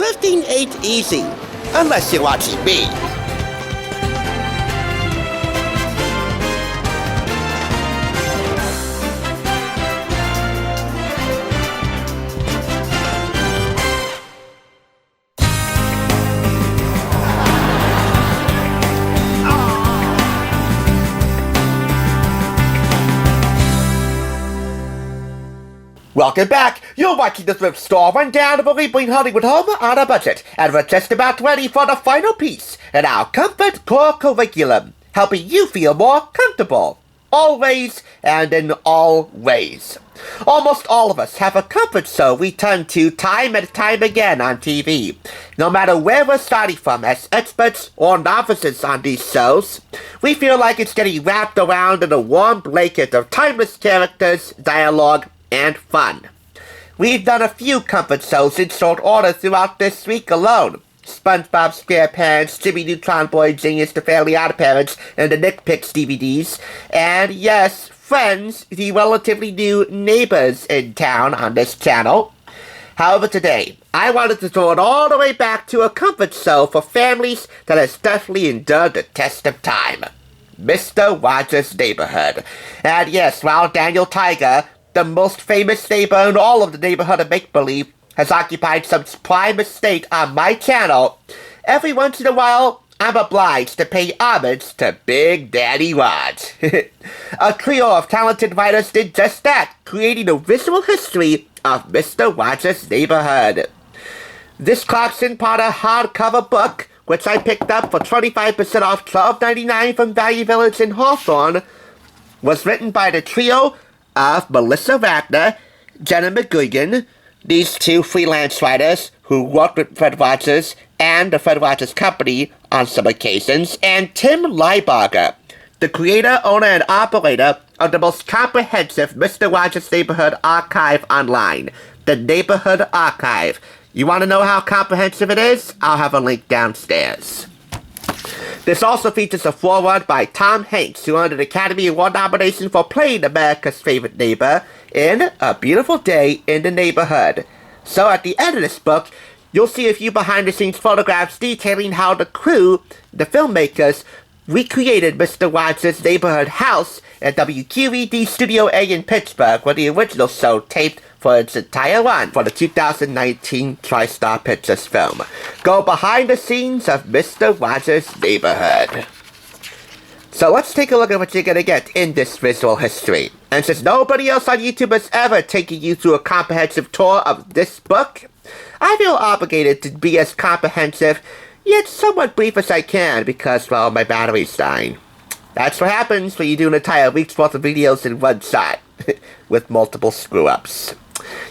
thrifting ain't easy, unless you're watching me. Welcome back! You're watching the Thrift Store Rundown of a bring Hollywood home on a budget, and we're just about ready for the final piece in our Comfort Core curriculum, helping you feel more comfortable. Always and in all ways. Almost all of us have a comfort show we turn to time and time again on TV. No matter where we're starting from as experts or novices on these shows, we feel like it's getting wrapped around in a warm blanket of timeless characters, dialogue, and fun. We've done a few comfort shows in short order throughout this week alone. SpongeBob SquarePants, Jimmy Neutron Boy Genius, The Fairly Odd Parents, and the Nick Picks DVDs. And yes, Friends, the relatively new neighbors in town on this channel. However, today, I wanted to throw it all the way back to a comfort show for families that has definitely endured the test of time. Mr. Rogers' Neighborhood. And yes, while Daniel Tiger, the most famous neighbor in all of the neighborhood of make-believe, has occupied some prime estate on my channel, every once in a while, I'm obliged to pay homage to Big Daddy Rog. A trio of talented writers did just that, creating a visual history of Mr. Rogers' Neighborhood. This Clarkson Potter hardcover book, which I picked up for 25% off $12.99 from Value Village in Hawthorne, was written by the trio of Melissa Wagner, Jenna McGuiggan, these two freelance writers who worked with Fred Rogers and the Fred Rogers Company on some occasions, and Tim Lybarger, the creator, owner, and operator of the most comprehensive Mr. Rogers' Neighborhood archive online, the Neighborhood Archive. You want to know how comprehensive it is? I'll have a link downstairs. This also features a foreword by Tom Hanks, who earned an Academy Award nomination for playing America's favorite neighbor in A Beautiful Day in the Neighborhood. So at the end of this book, you'll see a few behind-the-scenes photographs detailing how the crew, the filmmakers, recreated Mr. Rogers' Neighborhood house at WQED Studio A in Pittsburgh, where the original show taped for its entire run for the 2019 TriStar Pictures film. Go behind the scenes of Mr. Rogers' Neighborhood. So let's take a look at what you're gonna get in this visual history. And since nobody else on YouTube has ever taken you through a comprehensive tour of this book, I feel obligated to be as comprehensive yet somewhat brief as I can because, well, my battery's dying. That's what happens when you do an entire week's worth of videos in one shot, with multiple screw-ups.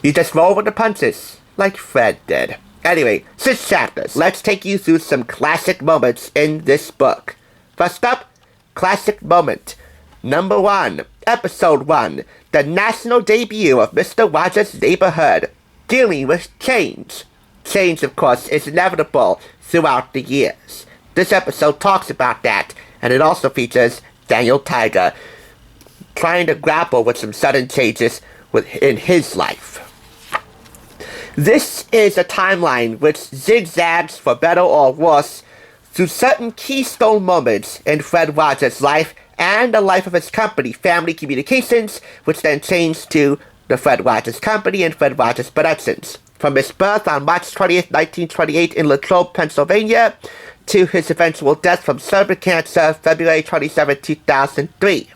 You just roll with the punches, like Fred did. Anyway, 6 chapters. Let's take you through some classic moments in this book. First up, classic moment. Number 1, Episode 1, the national debut of Mr. Rogers' Neighborhood, dealing with change. Change, of course, is inevitable throughout the years. This episode talks about that, and it also features Daniel Tiger trying to grapple with some sudden changes in his life. This is a timeline which zigzags, for better or worse, through certain keystone moments in Fred Rogers' life and the life of his company, Family Communications, which then changed to the Fred Rogers Company and Fred Rogers Productions. From his birth on March 20th, 1928 in Latrobe, Pennsylvania, to his eventual death from cervical cancer, February 27, 2003.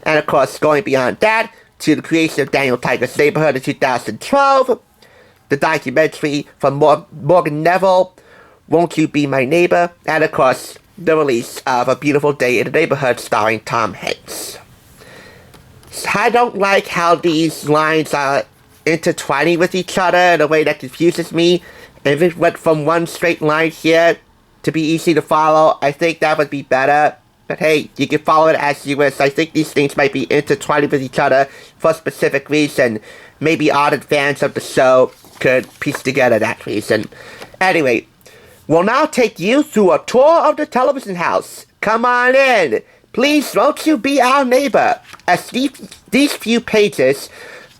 And of course, going beyond that, to the creation of Daniel Tiger's Neighborhood in 2012, the documentary from Morgan Neville, Won't You Be My Neighbor, and of course, the release of A Beautiful Day in the Neighborhood starring Tom Hanks. I don't like how these lines are intertwining with each other in a way that confuses me. If it went from one straight line here to be easy to follow, I think that would be better. But hey, you can follow it as you wish. I think these things might be intertwining with each other for a specific reason. Maybe ardent fans of the show could piece together that reason. Anyway, we'll now take you through a tour of the television house. Come on in. Please, won't you be our neighbor? As these few pages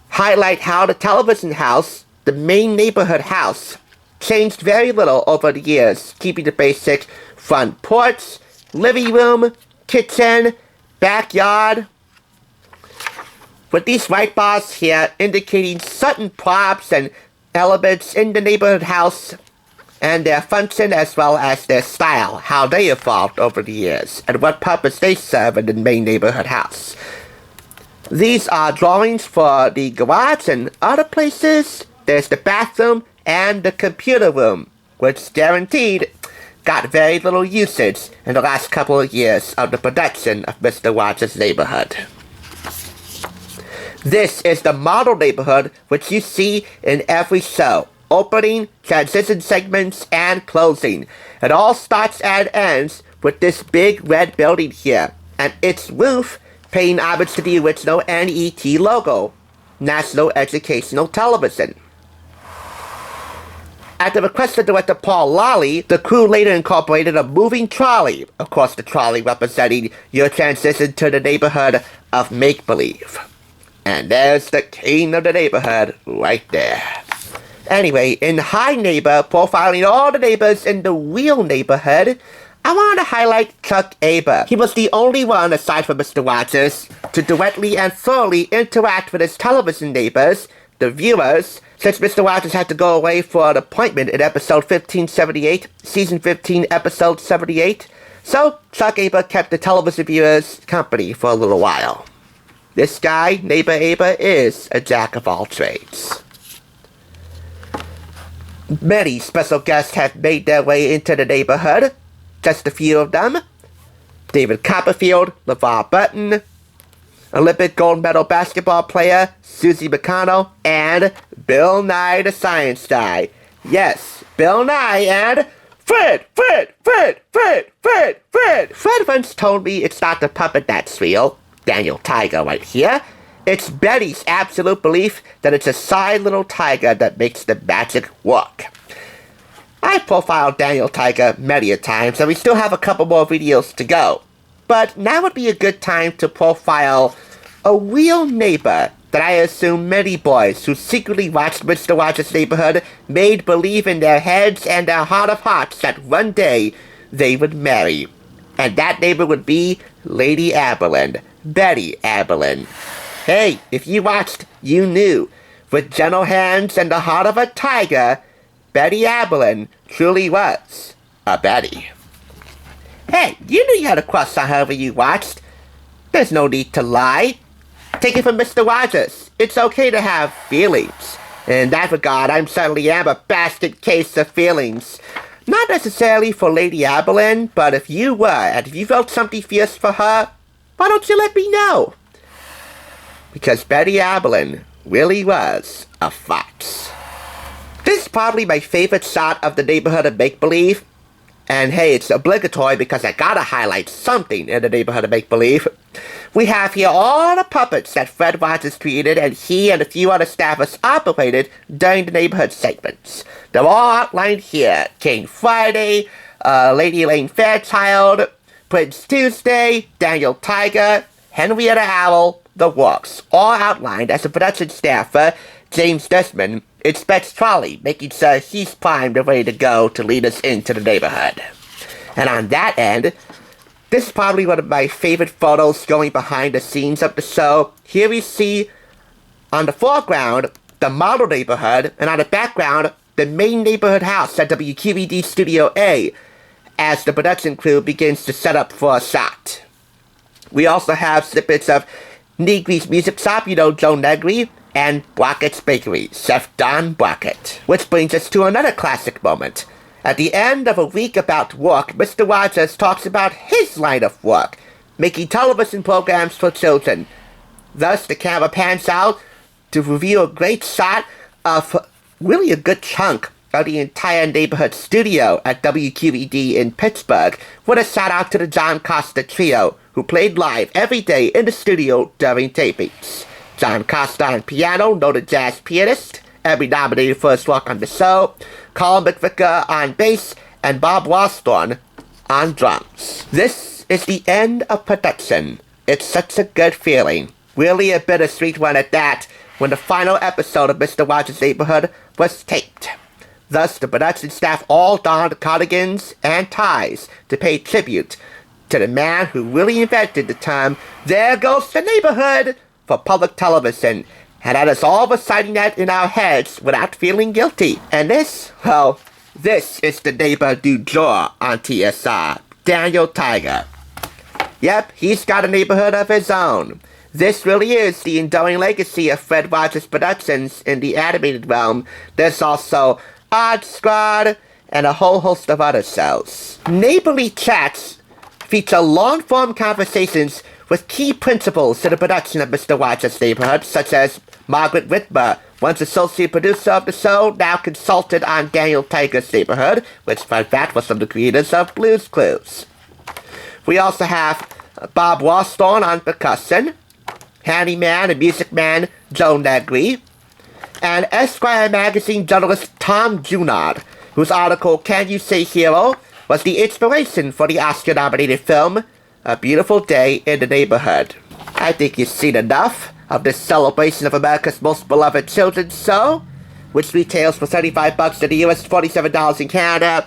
highlight how the television house, the main neighborhood house, changed very little over the years, keeping the basic front porch, living room, kitchen, backyard, with these white bars here indicating certain props and elements in the neighborhood house and their function as well as their style, how they evolved over the years, and what purpose they serve in the main neighborhood house. These are drawings for the garage and other places. There's the bathroom and the computer room, which guaranteed got very little usage in the last couple of years of the production of Mr. Rogers' Neighborhood. This is the model neighborhood which you see in every show. Opening, transition segments, and closing. It all starts and ends with this big red building here, and its roof paying homage to the original NET logo, National Educational Television. At the request of director Paul Lally, the crew later incorporated a moving trolley, of course the trolley representing your transition to the neighborhood of make-believe. And there's the king of the neighborhood right there. Anyway, in Hi Neighbor, profiling all the neighbors in the real neighborhood, I want to highlight Chuck Aber. He was the only one, aside from Mr. Rogers, to directly and thoroughly interact with his television neighbors, the viewers, since Mr. Rogers had to go away for an appointment in episode 1578, season 15, episode 78. So, Chuck Aber kept the television viewers company for a little while. This guy, Neighbor Aber, is a jack of all trades. Many special guests have made their way into the neighborhood. Just a few of them. David Copperfield, LeVar Burton, Olympic gold medal basketball player Susie McConnell, and Bill Nye the Science Guy. Yes, Bill Nye and Fred! Fred once told me it's not the puppet that's real. Daniel Tiger right here. It's Betty's absolute belief that it's a shy little tiger that makes the magic work. I've profiled Daniel Tiger many a times, and we still have a couple more videos to go. But now would be a good time to profile a real neighbor that I assume many boys who secretly watched Mr. Rogers' Neighborhood made believe in their heads and their heart of hearts that one day they would marry. And that neighbor would be Lady Aberlin, Betty Aberlin. Hey, if you watched, you knew. With gentle hands and the heart of a tiger, Betty Aberlin truly was a Betty. Hey, you knew you had a crush on whoever you watched. There's no need to lie. Take it from Mr. Rogers. It's okay to have feelings. In that regard, I certainly am a basket case of feelings. Not necessarily for Lady Aberlin, but if you were, and if you felt something fierce for her, why don't you let me know? Because Betty Aberlin really was a fox. This is probably my favorite shot of the neighborhood of make-believe. And hey, it's obligatory because I gotta highlight something in the neighborhood of make-believe. We have here all the puppets that Fred Rogers created and he and a few other staffers operated during the neighborhood segments. They're all outlined here. King Friday, Lady Elaine Fairchild, Prince Tuesday, Daniel Tiger, Henrietta Owl, the works, all outlined as a production staffer, James Desmond, inspects Trolley, making sure he's primed and ready to go to lead us into the neighborhood. And on that end, this is probably one of my favorite photos going behind the scenes of the show. Here we see, on the foreground, the model neighborhood, and on the background, the main neighborhood house at WQED Studio A, as the production crew begins to set up for a shot. We also have snippets of Negri's Music Shop, you know Joe Negri, and Brockett's Bakery, Chef Don Brockett. Which brings us to another classic moment. At the end of a week about work, Mr. Rogers talks about his line of work, making television programs for children. Thus, the camera pans out to reveal a great shot of really a good chunk of the entire neighborhood studio at WQED in Pittsburgh, with a shout out to the John Costa Trio, who played live every day in the studio during tapings. John Costa on piano, noted jazz pianist, Emmy nominated for his work on the show, Carl McVicker on bass, and Bob Wallstorn on drums. This is the end of production. It's such a good feeling. Really a bittersweet one at that, when the final episode of Mr. Rogers' Neighborhood was taped. Thus, the production staff all donned cardigans and ties to pay tribute to the man who really invented the term, "There goes the neighborhood," for public television, and had us all reciting that in our heads without feeling guilty. And this is the neighbor du jour on TSR, Daniel Tiger. Yep, he's got a neighborhood of his own. This really is the enduring legacy of Fred Rogers Productions in the animated realm. There's also Odd Squad and a whole host of other shows. Neighborly chats feature long-form conversations with key principals to the production of Mr. Rogers' Neighborhood, such as Margaret Whitmer, once associate producer of the show, now consultant on Daniel Tiger's Neighborhood, which, fun fact, was from the creators of Blue's Clues. We also have Bob Wallstone on percussion, handyman and music man Joe Negri, and Esquire magazine journalist Tom Junod, whose article, "Can You Say Hero?" was the inspiration for the Oscar-nominated film, A Beautiful Day in the Neighborhood. I think you've seen enough of this celebration of America's most beloved children's show, which retails for $35 in the US, $47 in Canada,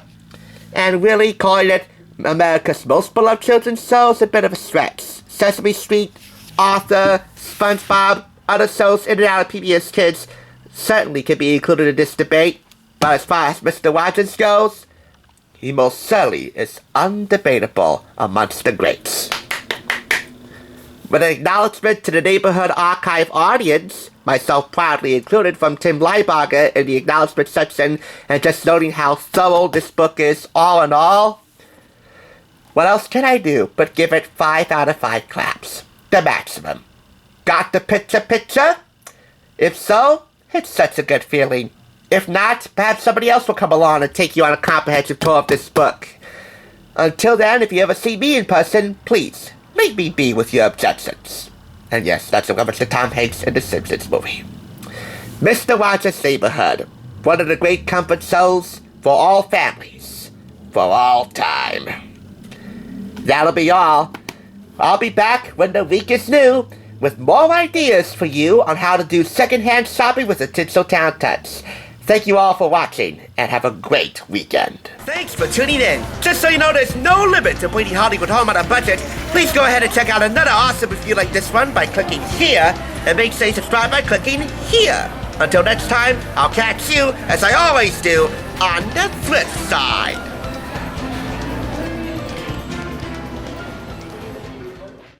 and really calling it America's most beloved children's show is a bit of a stretch. Sesame Street, Arthur, SpongeBob, other shows in and out of PBS Kids certainly can be included in this debate, but as far as Mr. Rogers goes, he most certainly is undebatable amongst the greats. With an acknowledgement to the Neighborhood Archive audience, myself proudly included, from Tim Lybarger in the acknowledgement section, and just noting how thorough this book is all in all, what else can I do but give it 5 out of 5 claps? The maximum. Got the picture? If so, it's such a good feeling. If not, perhaps somebody else will come along and take you on a comprehensive tour of this book. Until then, if you ever see me in person, please, leave me be with your objections. And yes, that's a reference to Tom Hanks in the Simpsons movie. Mr. Rogers' Neighborhood, one of the great comfort shows for all families, for all time. That'll be all. I'll be back when the week is new with more ideas for you on how to do secondhand shopping with a Tinseltown touch. Thank you all for watching, and have a great weekend. Thanks for tuning in. Just so you know, there's no limit to bringing Hollywood home on a budget. Please go ahead and check out another awesome review like this one by clicking here, and make sure you subscribe by clicking here. Until next time, I'll catch you, as I always do, on the flip side.